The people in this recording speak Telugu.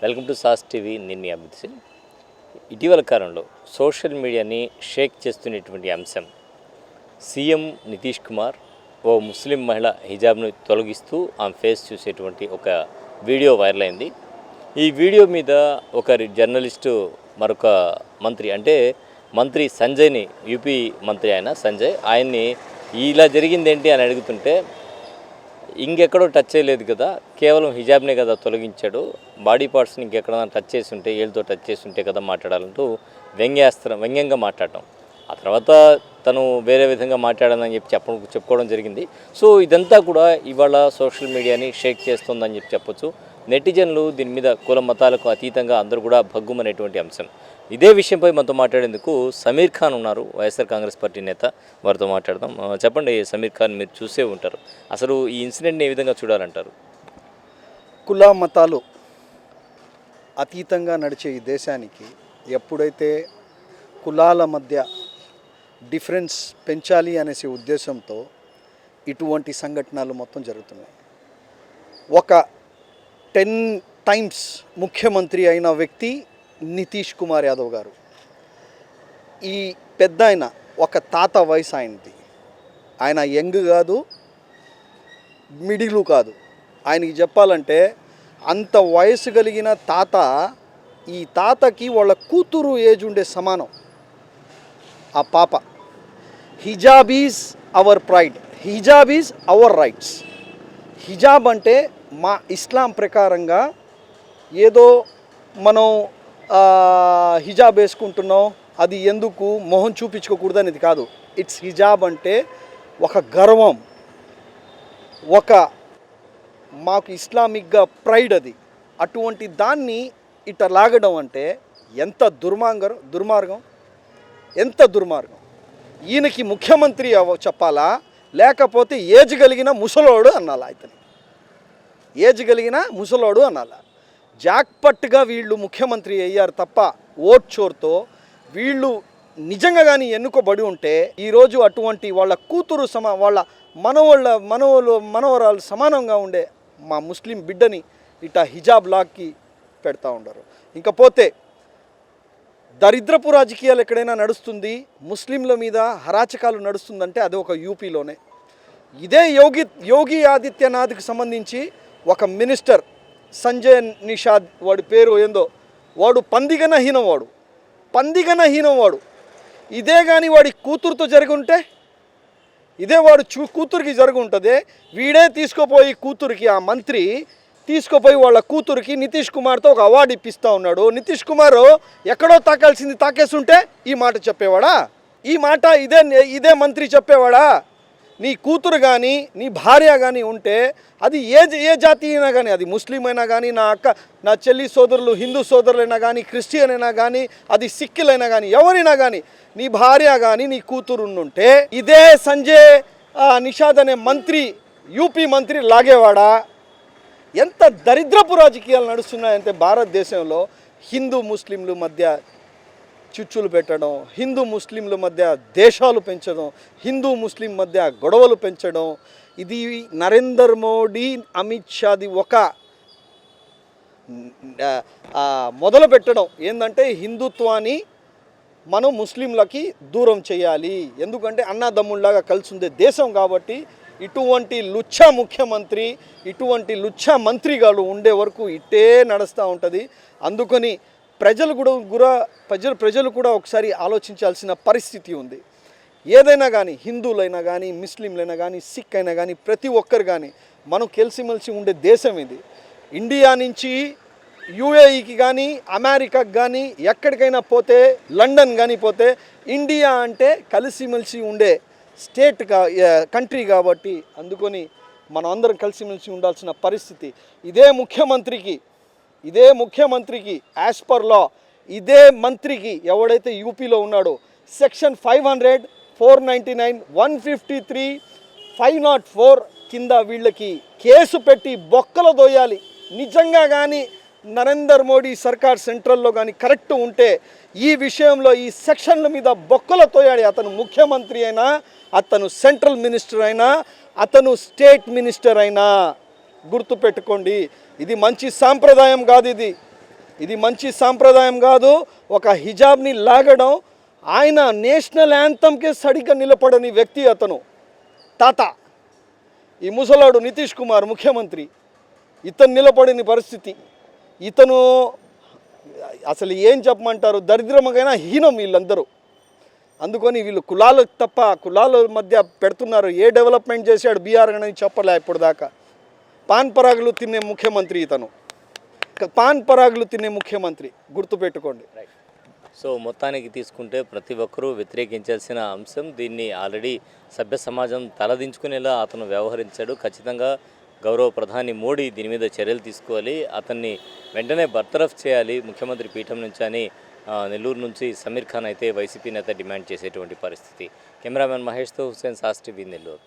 Welcome to sauce TV. నేను మీ అమిత్ సింగ్. ఇటీవల కాలంలో సోషల్ మీడియాని షేక్ చేస్తున్నటువంటి అంశం సీఎం నితీష్ కుమార్ ఓ ముస్లిం మహిళ హిజాబ్ను తొలగిస్తూ ఆమె ఫేస్ చూసేటువంటి ఒక వీడియో వైరల్ అయింది. ఈ వీడియో మీద ఒక జర్నలిస్టు మరొక మంత్రి అంటే మంత్రి సంజయ్ని, యూపీ మంత్రి ఆయన సంజయ్, ఆయన్ని ఇలా జరిగిందేంటి అని అడుగుతుంటే ఇంకెక్కడో టచ్ చేయలేదు కదా, కేవలం హిజాబ్నే కదా తొలగించాడు, బాడీ పార్ట్స్ని ఇంకెక్కడైనా టచ్ చేసి ఉంటే, ఏళ్ళతో టచ్ చేసి ఉంటే కదా మాట్లాడాలంటూ వ్యంగ్యంగా మాట్లాడటం. ఆ తర్వాత తను వేరే విధంగా మాట్లాడాలని చెప్పి చెప్పుకోవడం జరిగింది. సో ఇదంతా కూడా ఇవాళ సోషల్ మీడియాని షేక్ చేస్తుందని చెప్పొచ్చు. నెటిజన్లు దీని మీద కుల మతాలకు అతీతంగా అందరూ కూడా భగ్గుమనేటువంటి అంశం. ఇదే విషయంపై మనతో మాట్లాడేందుకు సమీర్ ఖాన్ ఉన్నారు, వైఎస్ఆర్ కాంగ్రెస్ పార్టీ నేత. వారితో మాట్లాడదాం. చెప్పండి సమీర్ ఖాన్, మీరు చూసే ఉంటారు, అసలు ఈ ఇన్సిడెంట్ని ఏ విధంగా చూడాలంటారు? కుల మతాలు అతీతంగా నడిచే ఈ దేశానికి ఎప్పుడైతే కులాల మధ్య డిఫరెన్స్ పెంచాలి అనేసి ఉద్దేశంతో ఇటువంటి సంఘటనలు మొత్తం జరుగుతున్నాయి. ఒక 10 times ముఖ్యమంత్రి అయిన వ్యక్తి నితీష్ కుమార్ యాదవ్ గారు. ఈ పెద్ద ఆయన ఒక తాత వయసు ఆయనది. ఆయన యంగ్ కాదు, మిడిలు కాదు. ఆయనకి చెప్పాలంటే అంత వయసు కలిగిన తాత, ఈ తాతకి వాళ్ళ కూతురు ఏజ్ ఉండే సమానం ఆ పాప. Hijab is our pride, hijab is our rights. హిజాబ్ అంటే మా ఇస్లాం ప్రకారంగా ఏదో మనం హిజాబ్ వేసుకుంటున్నాం, అది ఎందుకు మొహం చూపించుకోకూడదు అనేది కాదు. ఇట్స్ హిజాబ్ అంటే ఒక గర్వం, ఒక మాకు ఇస్లామిక్గా ప్రైడ్. అది అటువంటి దాన్ని ఇట లాగడం అంటే ఎంత దుర్మార్గం, ఎంత దుర్మార్గం. ఈయనకి ముఖ్యమంత్రి చెప్పాలా, లేకపోతే ఏజ్ కలిగిన ముసలోడు అనాలా? ఇతని ఏజ్ కలిగిన ముసలోడు అనాలా? జాక్పట్గా వీళ్ళు ముఖ్యమంత్రి అయ్యారు తప్ప ఓట్ చోర్తో. వీళ్ళు నిజంగా కానీ ఎన్నుకోబడి ఉంటే ఈరోజు అటువంటి వాళ్ళ కూతురు వాళ్ళ మనవరాలు సమానంగా ఉండే మా ముస్లిం బిడ్డని ఇట హిజాబ్ లాక్కి పెడతా ఉండరు. ఇంకపోతే దరిద్రపు రాజకీయాలు ఎక్కడైనా నడుస్తుంది, ముస్లింల మీద హరాచకాలు నడుస్తుందంటే అది ఒక యూపీలోనే. ఇదే యోగి ఆదిత్యనాథ్కి సంబంధించి ఒక మినిస్టర్ సంజయ్ నిషాద్, వాడి పేరు ఏందో, వాడు పందిగనహీనం వాడు. ఇదే కానీ వాడి కూతురుతో జరిగి ఉంటే, ఇదే వాడు కూతురికి జరిగి ఉంటుంది. వీడే తీసుకుపోయి కూతురికి, ఆ మంత్రి తీసుకుపోయి వాళ్ళ కూతురికి నితీష్ కుమార్తో ఒక అవార్డు ఇప్పిస్తూ ఉన్నాడు. నితీష్ కుమార్ ఎక్కడో తాకాల్సింది తాకేస్తుంటే ఈ మాట చెప్పేవాడా? ఈ మాట ఇదే మంత్రి చెప్పేవాడా? నీ కూతురు కానీ నీ భార్య కానీ ఉంటే అది ఏ జాతి అయినా కానీ, అది ముస్లిం అయినా కానీ, నా చెల్లి సోదరులు హిందూ సోదరులైనా కానీ, క్రిస్టియన్ అయినా కానీ, అది సిక్కులైనా కానీ, ఎవరైనా కానీ, నీ భార్య కానీ నీ కూతురు ఉంటే ఇదే సంజయ్ నిషాద్ అనే మంత్రి, యూపీ మంత్రి లాగేవాడా? ఎంత దరిద్రపు రాజకీయాలు నడుస్తున్నాయంటే భారతదేశంలో హిందూ ముస్లింల మధ్య చిచ్చులు పెట్టడం, హిందూ ముస్లింల మధ్య దేశాలు పెంచడం, హిందూ ముస్లిం మధ్య గొడవలు పెంచడం. ఇది నరేంద్ర మోడీ, అమిత్ షాది ఒక మొదలు పెట్టడం ఏంటంటే హిందుత్వాన్ని మనం ముస్లింలకి దూరం చేయాలి, ఎందుకంటే అన్నదమ్ముళ్ళలాగా కలిసి ఉండే దేశం కాబట్టి. ఇటువంటి లుచ్చా ముఖ్యమంత్రి, ఇటువంటి లుచ్చా మంత్రిగాలు ఉండే వరకు ఇట్టే నడుస్తూ ఉంటుంది. అందుకని ప్రజలు కూడా ఒకసారి ఆలోచించాల్సిన పరిస్థితి ఉంది. ఏదైనా కానీ, హిందువులైనా కానీ, ముస్లింలైనా కానీ, సిక్ అయినా కానీ, ప్రతి ఒక్కరు కానీ మనం కలిసిమెలిసి ఉండే దేశం ఇది. ఇండియా నుంచి యూఏఈకి కానీ, అమెరికాకి కానీ, ఎక్కడికైనా పోతే, లండన్ కానీ పోతే, ఇండియా అంటే కలిసిమెలిసి ఉండే కంట్రీ కాబట్టి అందుకొని మనం అందరం కలిసిమెలిసి ఉండాల్సిన పరిస్థితి. ఇదే ముఖ్యమంత్రికి యాజ్ పర్ లా, ఇదే మంత్రికి ఎవడైతే యూపీలో ఉన్నాడో సెక్షన్ 500, 499, 153, 504 కింద వీళ్ళకి కేసు పెట్టి బొక్కలు దోయాలి. నిజంగా కానీ నరేంద్ర మోడీ సర్కార్ సెంట్రల్లో కానీ కరెక్ట్ ఉంటే ఈ విషయంలో ఈ సెక్షన్ల మీద బొక్కలు తోయాలి. అతను ముఖ్యమంత్రి అయినా, అతను సెంట్రల్ మినిస్టర్ అయినా, అతను స్టేట్ మినిస్టర్ అయినా గుర్తుపెట్టుకోండి. ఇది మంచి సాంప్రదాయం కాదు. ఇది మంచి సాంప్రదాయం కాదు. ఒక హిజాబ్ని లాగడం, ఆయన నేషనల్ యాంథమ్కే సరిగ్గా నిలబడని వ్యక్తి అతను. తాత ఈ ముసలాడు నితీష్ కుమార్ ముఖ్యమంత్రి, ఇతను నిలబడిన పరిస్థితి, ఇతను అసలు ఏం చెప్పమంటారు, దరిద్రమగైనా హీనం వీళ్ళందరూ. అందుకని వీళ్ళు కులాలు తప్ప కులాల మధ్య పెడుతున్నారు. ఏ డెవలప్మెంట్ చేశాడు బీఆర్ అని చెప్పలే ఇప్పుడు దాకా. పాన్ పరాగులు తినే ముఖ్యమంత్రి ఇతను, పాన్ పరాగులు తినే ముఖ్యమంత్రి, గుర్తుపెట్టుకోండి. సో మొత్తానికి తీసుకుంటే ప్రతి ఒక్కరూ వ్యతిరేకించాల్సిన అంశం. దీన్ని ఆల్రెడీ సభ్య సమాజం తలదించుకునేలా అతను వ్యవహరించాడు. ఖచ్చితంగా గౌరవ ప్రధాని మోడీ దీని మీద చర్యలు తీసుకోవాలి, అతన్ని వెంటనే బర్తరఫ్ చేయాలి ముఖ్యమంత్రి పీఠం నుంచి అని నెల్లూరు నుంచి సమీర్ ఖాన్ అయితే వైసీపీ నేత డిమాండ్ చేసేటువంటి పరిస్థితి. కెమెరామెన్ మహేష్తో హుసేన్ సాస్ టీవీ నెల్లూరు.